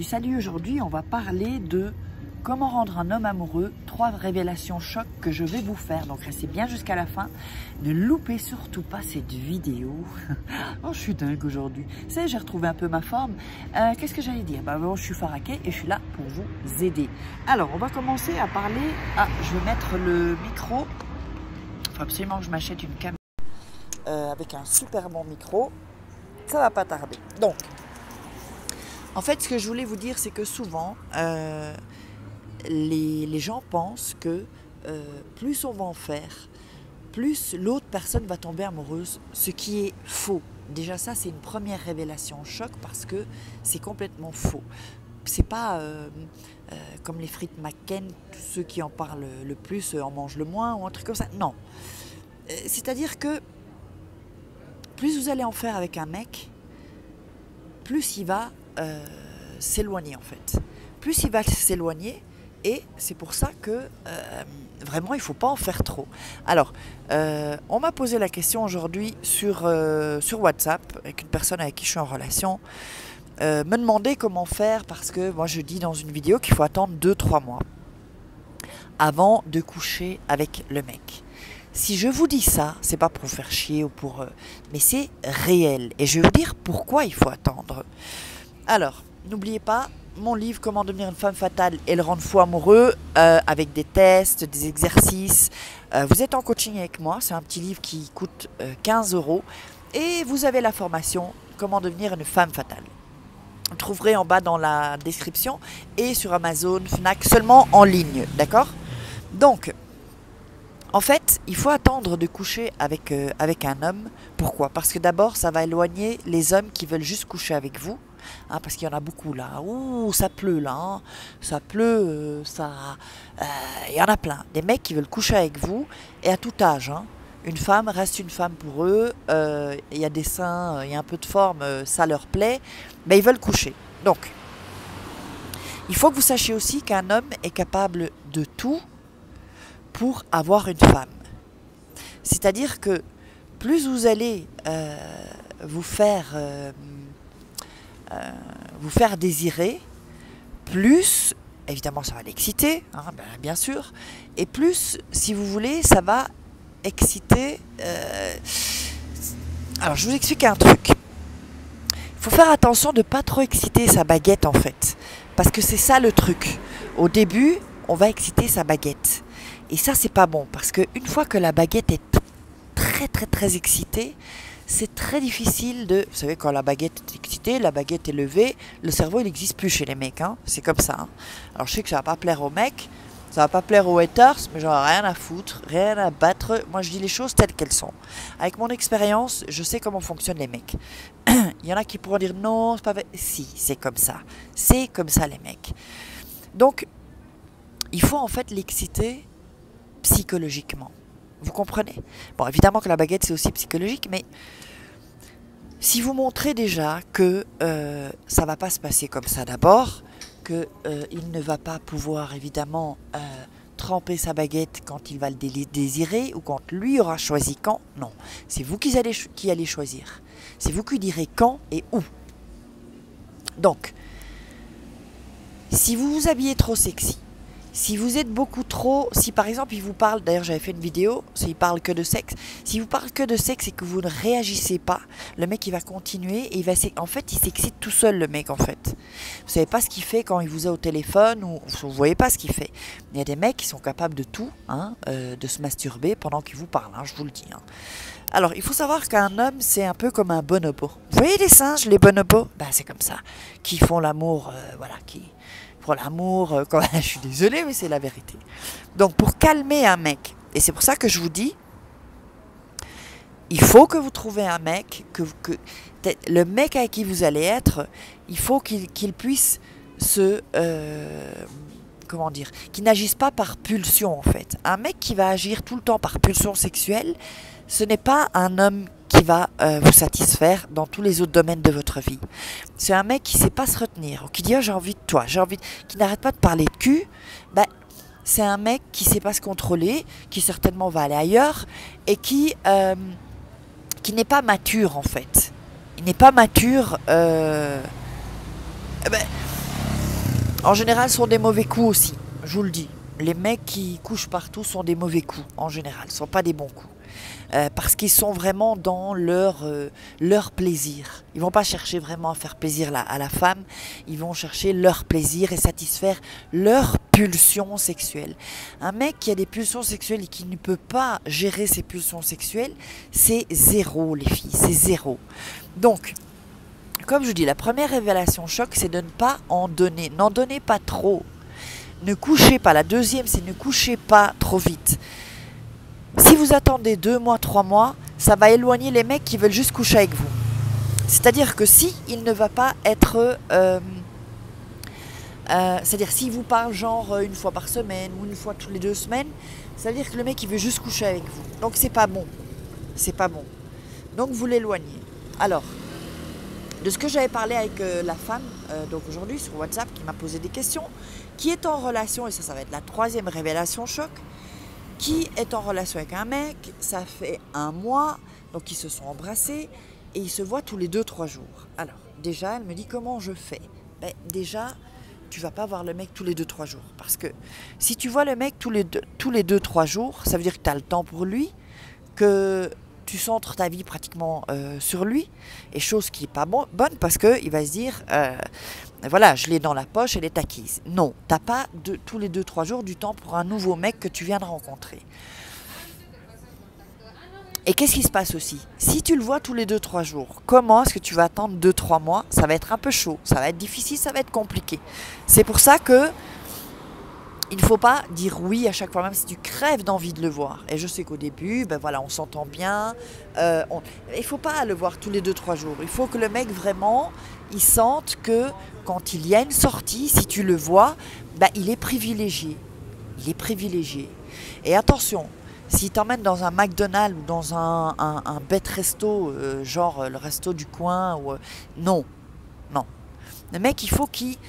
Salut, aujourd'hui on va parler de comment rendre un homme amoureux, 3 révélations chocs que je vais vous faire, donc restez bien jusqu'à la fin, ne loupez surtout pas cette vidéo. Oh, je suis dingue aujourd'hui, c'est j'ai retrouvé un peu ma forme. Qu'est-ce que j'allais dire? Bon, je suis Faraké et je suis là pour vous aider. Alors on va commencer à parler, je vais mettre le micro, il faut absolument que je m'achète une caméra avec un super bon micro, ça va pas tarder. Donc en fait, ce que je voulais vous dire, c'est que souvent, les gens pensent que plus on va en faire, plus l'autre personne va tomber amoureuse, ce qui est faux. Déjà ça, c'est une première révélation choc parce que c'est complètement faux. C'est pas comme les frites McCain, tous ceux qui en parlent le plus en mangent le moins ou un truc comme ça. Non. C'est-à-dire que plus vous allez en faire avec un mec, plus il va s'éloigner en fait. Plus il va s'éloigner et c'est pour ça que vraiment il ne faut pas en faire trop. Alors, on m'a posé la question aujourd'hui sur WhatsApp avec une personne avec qui je suis en relation, me demander comment faire parce que moi je dis dans une vidéo qu'il faut attendre 2-3 mois avant de coucher avec le mec. Si je vous dis ça, c'est pas pour vous faire chier ou pour... mais c'est réel. Et je vais vous dire pourquoi il faut attendre. Alors, n'oubliez pas, mon livre « Comment devenir une femme fatale et le rendre fou amoureux » avec des tests, des exercices. Vous êtes en coaching avec moi, c'est un petit livre qui coûte 15 €. Et vous avez la formation « Comment devenir une femme fatale ». Vous trouverez en bas dans la description et sur Amazon, Fnac, seulement en ligne, d'accord? Donc... en fait, il faut attendre de coucher avec un homme. Pourquoi? Parce que d'abord, ça va éloigner les hommes qui veulent juste coucher avec vous. Hein, parce qu'il y en a beaucoup là. Ouh, ça pleut là. Hein. Ça pleut, il y en a plein. Des mecs qui veulent coucher avec vous et à tout âge. Hein. Une femme reste une femme pour eux. Il y a des seins, il y a un peu de forme, ça leur plaît. Mais ils veulent coucher. Donc, il faut que vous sachiez aussi qu'un homme est capable de tout pour avoir une femme. C'est-à-dire que plus vous allez vous faire désirer, plus, évidemment ça va l'exciter, hein, bien sûr, et plus, si vous voulez, ça va exciter... Alors je vous explique un truc. Il faut faire attention de ne pas trop exciter sa baguette en fait, parce que c'est ça le truc. Au début, on va exciter sa baguette. Et ça, c'est pas bon, parce qu'une fois que la baguette est très excitée, c'est très difficile de... Vous savez, quand la baguette est excitée, la baguette est levée, le cerveau, il n'existe plus chez les mecs, hein. C'est comme ça. Hein. Alors, je sais que ça va pas plaire aux mecs, ça va pas plaire aux haters, mais j'en ai rien à foutre, rien à battre. Moi, je dis les choses telles qu'elles sont. Avec mon expérience, je sais comment fonctionnent les mecs. Il y en a qui pourront dire non, c'est pas vrai. Si, c'est comme ça. C'est comme ça, les mecs. Donc, il faut en fait l'exciter psychologiquement. Vous comprenez? Bon, évidemment que la baguette, c'est aussi psychologique, mais si vous montrez déjà que ça ne va pas se passer comme ça d'abord, qu'il ne va pas pouvoir, évidemment, tremper sa baguette quand il va le désirer, ou quand lui aura choisi quand, non. C'est vous qui allez choisir. C'est vous qui direz quand et où. Donc, si vous vous habillez trop sexy, si vous êtes beaucoup trop, si par exemple il vous parle, d'ailleurs j'avais fait une vidéo, il parle que de sexe, si vous parle que de sexe et que vous ne réagissez pas, le mec il va continuer et en fait il s'excite tout seul le mec en fait. Vous savez pas ce qu'il fait quand il vous a au téléphone ou vous voyez pas ce qu'il fait. Il y a des mecs qui sont capables de tout, hein, de se masturber pendant qu'il vous parle, hein, je vous le dis. Hein. Alors il faut savoir qu'un homme c'est un peu comme un bonobo. Vous voyez les singes, les bonobos? Ben c'est comme ça, qui font l'amour, voilà, qui... pour l'amour, je suis désolée, mais c'est la vérité. Donc, pour calmer un mec, et c'est pour ça que je vous dis, il faut que vous trouviez un mec, le mec avec qui vous allez être, il faut qu'il puisse comment dire, qu'il n'agisse pas par pulsion, en fait. Un mec qui va agir tout le temps par pulsion sexuelle, ce n'est pas un homme qui va vous satisfaire dans tous les autres domaines de votre vie. C'est un mec qui ne sait pas se retenir, ou qui dit oh, j'ai envie de toi, qui n'arrête pas de parler de cul. Ben, c'est un mec qui ne sait pas se contrôler, qui certainement va aller ailleurs, et qui n'est pas mature en fait. Il n'est pas mature. En général, ce sont des mauvais coups aussi, je vous le dis. Les mecs qui couchent partout sont des mauvais coups, en général, ce ne sont pas des bons coups. Parce qu'ils sont vraiment dans leur plaisir. Ils ne vont pas chercher vraiment à faire plaisir à la femme, ils vont chercher leur plaisir et satisfaire leur pulsion sexuelle. Un mec qui a des pulsions sexuelles et qui ne peut pas gérer ses pulsions sexuelles, c'est zéro les filles, c'est zéro. Donc, comme je dis, la première révélation choc, c'est de ne pas en donner. N'en donnez pas trop. Ne couchez pas. La deuxième, c'est ne couchez pas trop vite. Si vous attendez 2 mois, 3 mois, ça va éloigner les mecs qui veulent juste coucher avec vous. C'est-à-dire que si il ne va pas être... c'est-à-dire s'il vous parle genre une fois par semaine ou une fois toutes les 2 semaines, ça veut dire que le mec il veut juste coucher avec vous. Donc c'est pas bon. C'est pas bon. Donc vous l'éloignez. Alors, de ce que j'avais parlé avec la femme, donc aujourd'hui sur WhatsApp, qui m'a posé des questions, qui est en relation, et ça va être la 3e révélation choc, qui est en relation avec un mec, ça fait 1 mois, donc ils se sont embrassés, et ils se voient tous les 2-3 jours. Alors, déjà, elle me dit comment je fais. Ben, déjà, tu vas pas voir le mec tous les 2-3 jours, parce que si tu vois le mec tous les 2-3 jours, ça veut dire que tu as le temps pour lui, que tu centres ta vie pratiquement sur lui, et chose qui n'est pas bonne parce qu'il va se dire, voilà, je l'ai dans la poche, elle est acquise. Non, tu n'as pas tous les 2-3 jours du temps pour un nouveau mec que tu viens de rencontrer. Et qu'est-ce qui se passe aussi? Si tu le vois tous les 2-3 jours, comment est-ce que tu vas attendre 2-3 mois? Ça va être un peu chaud, ça va être difficile, ça va être compliqué. C'est pour ça que il ne faut pas dire oui à chaque fois, même si tu crèves d'envie de le voir. Et je sais qu'au début, ben voilà, on s'entend bien. Il ne faut pas le voir tous les 2-3 jours. Il faut que le mec, vraiment, il sente que quand il y a une sortie, si tu le vois, ben, il est privilégié. Il est privilégié. Et attention, s'il t'emmène dans un McDonald's ou dans un bête resto, genre le resto du coin, non, non. Le mec, il faut qu'il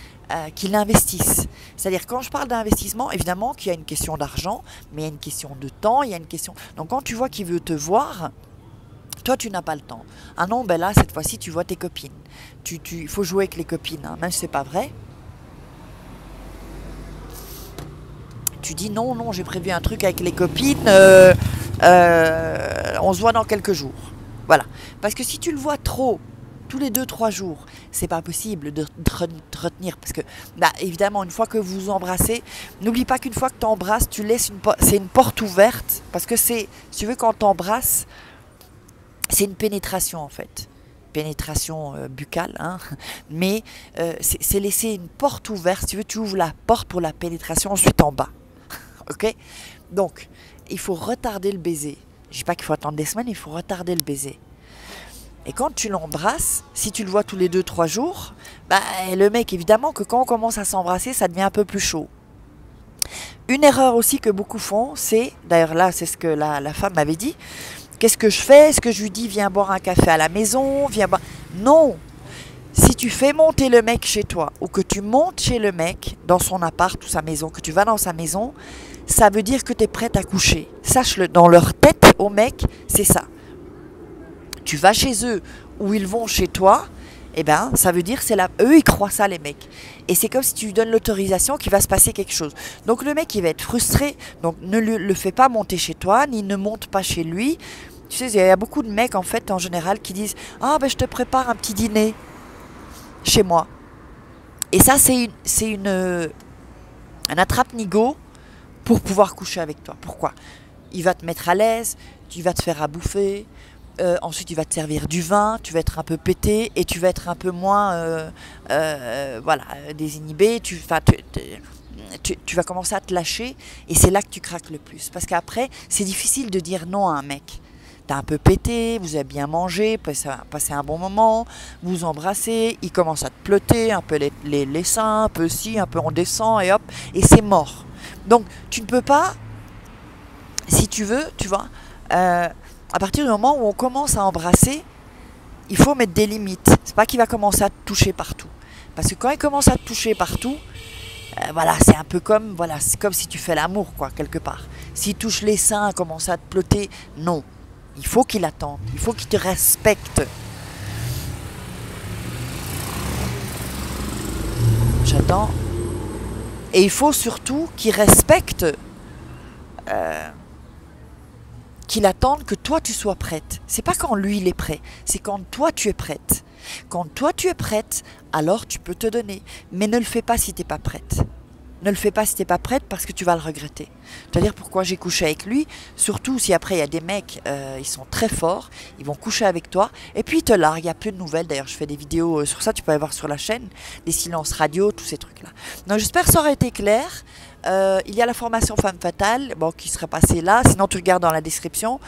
investisse. C'est-à-dire, quand je parle d'investissement, évidemment qu'il y a une question d'argent, mais il y a une question de temps, il y a une question... Donc, quand tu vois qu'il veut te voir, toi, tu n'as pas le temps. Ah non, ben là, cette fois-ci, tu vois tes copines. Il faut jouer avec les copines, hein, même si c'est pas vrai. Tu dis, non, non, j'ai prévu un truc avec les copines, on se voit dans quelques jours. Voilà. Parce que si tu le vois trop, tous les 2-3 jours, c'est pas possible de te retenir, parce que bah, évidemment une fois que vous vous embrassez, n'oublie pas qu'une fois que tu embrasses, tu laisses c'est une porte ouverte, parce que c'est, si tu veux, quand tu embrasses, c'est une pénétration en fait, pénétration buccale, hein, mais c'est laisser une porte ouverte. Si tu veux, tu ouvres la porte pour la pénétration ensuite en bas. Ok, donc il faut retarder le baiser. Je dis pas qu'il faut attendre des semaines, il faut retarder le baiser. Et quand tu l'embrasses, si tu le vois tous les 2-3 jours, bah, le mec, évidemment que quand on commence à s'embrasser, ça devient un peu plus chaud. Une erreur aussi que beaucoup font, c'est, d'ailleurs là, c'est ce que la femme m'avait dit, qu'est-ce que je fais? Est-ce que je lui dis, viens boire un café à la maison, viens boire... Non! Si tu fais monter le mec chez toi, ou que tu montes chez le mec, dans son appart ou sa maison, que tu vas dans sa maison, ça veut dire que tu es prête à coucher. Sache-le, dans leur tête, au mec, c'est ça. Tu vas chez eux ou ils vont chez toi, eh ben, ça veut dire c'est là. Eux, ils croient ça, les mecs. Et c'est comme si tu lui donnes l'autorisation qu'il va se passer quelque chose. Donc le mec, il va être frustré. Donc ne le fais pas monter chez toi, ni ne monte pas chez lui. Tu sais, il y a beaucoup de mecs, en fait, en général, qui disent « Ah, ben je te prépare un petit dîner chez moi. » Et ça, c'est un attrape-nigo pour pouvoir coucher avec toi. Pourquoi? Il va te mettre à l'aise, tu vas te faire à bouffer. Ensuite, il va te servir du vin, tu vas être un peu pété et tu vas être un peu moins voilà, désinhibé. Tu vas commencer à te lâcher et c'est là que tu craques le plus. Parce qu'après, c'est difficile de dire non à un mec. T'as un peu pété, vous avez bien mangé, passé un bon moment, vous embrassez, il commence à te plotter, un peu les seins, un peu ci, un peu on descend et hop, et c'est mort. Donc, tu ne peux pas, si tu veux, tu vois... à partir du moment où on commence à embrasser, il faut mettre des limites. C'est pas qu'il va commencer à te toucher partout. Parce que quand il commence à te toucher partout, voilà, c'est un peu comme, voilà, c'est comme si tu fais l'amour, quoi, quelque part. S'il touche les seins, commence à te plotter, non. Il faut qu'il attende, il faut qu'il te respecte. J'attends. Et il faut surtout qu'il respecte, qu'il attende que toi tu sois prête. C'est pas quand lui il est prêt, c'est quand toi tu es prête. Quand toi tu es prête, alors tu peux te donner. Mais ne le fais pas si tu n'es pas prête. Ne le fais pas si tu n'es pas prête parce que tu vas le regretter. C'est-à-dire pourquoi j'ai couché avec lui, surtout si après il y a des mecs, ils sont très forts, ils vont coucher avec toi, et puis ils te larguent, il n'y a plus de nouvelles. D'ailleurs, je fais des vidéos sur ça, tu peux aller voir sur la chaîne, des silences radio, tous ces trucs-là. Donc j'espère que ça aurait été clair. Il y a la formation Femme Fatale, bon, qui serait passée là, sinon tu regardes dans la description.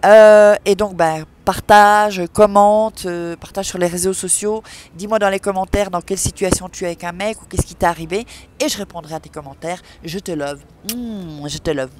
Et donc, partage, commente, partage sur les réseaux sociaux. Dis-moi dans les commentaires dans quelle situation tu es avec un mec ou qu'est-ce qui t'est arrivé. Et je répondrai à tes commentaires. Je te love. Je te love.